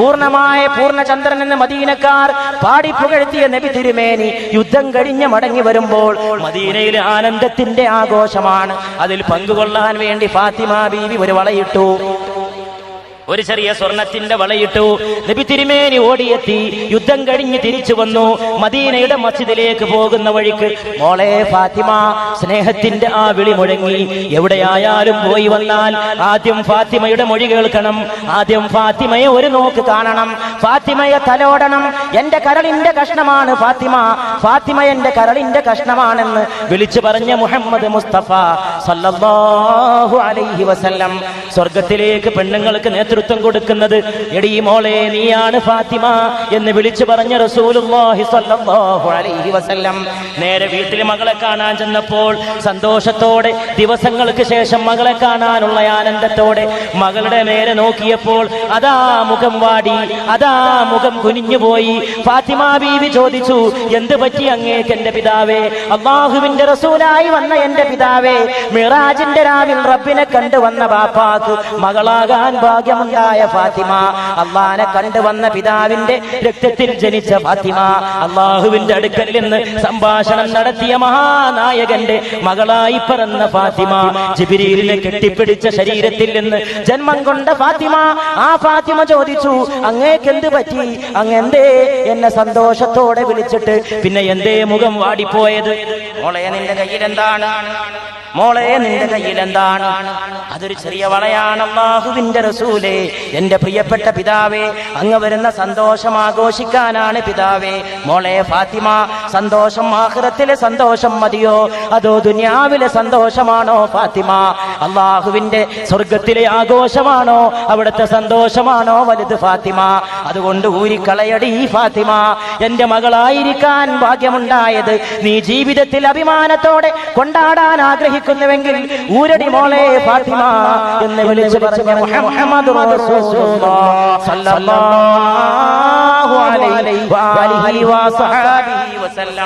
പൂർണ്ണമായ പൂർണ്ണചന്ദ്രൻ എന്ന മദീനക്കാർ പാടിപ്പുകഴ്ത്തിയ നബി തിരുമേനി യുദ്ധം കഴിഞ്ഞ് മടങ്ങി വരുമ്പോൾ മദീനയിലെ ആനന്ദത്തിന്റെ ആഘോഷമാണ്. അതിൽ പങ്കുകൊള്ളാൻ വേണ്ടി ഫാത്തിമ ബീവി ഒരു വളയിട്ടു, ഒരു ചെറിയ സ്വർണത്തിന്റെ വളയിട്ടു. നബി തിരുമേനി ഓടിയെത്തി, യുദ്ധം കഴിഞ്ഞ് തിരിച്ചു വന്നു. മദീനയുടെ മസ്ജിദിലേക്ക് പോകുന്ന വഴിക്ക് മോളെ ഫാത്തിമ, സ്നേഹത്തിന്റെ ആ വിളി മുഴങ്ങി. എവിടെയായാലും പോയി വന്നാൽ ആദ്യം ഫാത്തിമയുടെ മൊഴി കേൾക്കണം, ആദ്യം ഫാത്തിമയെ ഒരു നോക്ക് കാണണം, ഫാത്തിമയെ തലോടണം. എന്റെ കരളിന്റെ കഷ്ണമാണ് ഫാത്തിമ, ഫാത്തിമ എന്റെ കരളിന്റെ കഷ്ണമാണെന്ന് വിളിച്ചു പറഞ്ഞ മുഹമ്മദ് മുസ്തഫ സല്ലല്ലാഹു അലൈഹി വസല്ലം സ്വർഗത്തിലേക്ക് പെണ്ണുങ്ങൾക്ക് നേതൃത്വം കൊടുക്കുന്നത് എടീ മോളെ നീയാണ് ഫാത്തിമ എന്ന് വിളിച്ചു പറഞ്ഞ റസൂലുള്ളാഹി സ്വല്ലല്ലാഹു അലൈഹി വസല്ലം നേരെ വീട്ടിൽ മകളെ കാണാൻ ചെന്നപ്പോൾ സന്തോഷത്തോടെ, ദിവസങ്ങൾക്ക് ശേഷം മകളെ കാണാനുള്ള ആനന്ദത്തോടെ മകളുടെ നേരെ നോക്കിയപ്പോൾ അതാ മുഖം വാടി, അതാ മുഖം കുനിഞ്ഞുപോയി. ഫാത്തിമ ബീവി ചോദിച്ചു, എന്ത് പറ്റി അങ്ങേക്ക് എന്റെ പിതാവേ? അല്ലാഹുവിന്റെ റസൂലായി വന്ന എന്റെ പിതാവേ, മിറാജിന്റെ രാവിൽ റബ്ബിനെ കണ്ടു വന്ന ബാപ്പാക്ക് മകളാകാൻ ഭാഗ്യം ായ ഫാത്തിമ, അള്ളാനെ കണ്ടുവന്ന പിതാവിന്റെ രക്തത്തിൽ ജനിച്ച ഫാത്തിമ, അള്ളാഹുവിന്റെ അടുക്കൽ നിന്ന് സംഭാഷണം നടത്തിയ മഹാനായകന്റെ മകളായി പിറന്ന ഫാത്തിമ, ജിബ്രീലിനെ കെട്ടിപ്പിടിച്ച ശരീരത്തിൽ നിന്ന് ജന്മം കൊണ്ട ഫാത്തിമ. ആ ഫാത്തിമ ചോദിച്ചു, അങ്ങേക്ക് എന്ത് പറ്റി? അങ്ങെന്തേ എന്നെ സന്തോഷത്തോടെ വിളിച്ചിട്ട് പിന്നെ എന്തേ മുഖം വാടിപ്പോയത്? മോളെ നിന്റെ കയ്യിൽ എന്താണ്? മോളെ നിന്റെ കയ്യിൽ എന്താണ്? അതൊരു ചെറിയ വളയാണ്. അല്ലാഹുവിന്റെ റസൂലേ, എന്റെ പ്രിയപ്പെട്ട പിതാവേ, അങ്ങ് വരുന്ന സന്തോഷം ആഘോഷിക്കാനാണ് പിതാവേ. മോളെ ഫാത്തിമ, സന്തോഷം ആഖിറത്തിലെ സന്തോഷം മതിയോ അതോ ദുനിയാവിലെ സന്തോഷമാണോ ഫാത്തിമ? അല്ലാഹുവിന്റെ സ്വർഗത്തിലെ ആഘോഷമാണോ, അവിടുത്തെ സന്തോഷമാണോ വലുത് ഫാത്തിമ? അതുകൊണ്ട് ഊരിക്കളയടി ഫാത്തിമ. എന്റെ മകളായിരിക്കാൻ ഭാഗ്യമുണ്ടായത് നീ ജീവിതത്തിൽ അഭിമാനത്തോടെ കൊണ്ടാടാൻ ആഗ്രഹിക്കുന്നുവെങ്കിൽ ഊരടി മോളെ ഫാത്തിമ എന്ന് വിളിച്ചു പറഞ്ഞ മുഹമ്മദ് റസൂലുള്ളാഹി സ്വല്ലല്ലാഹു അലൈഹി വസല്ലം.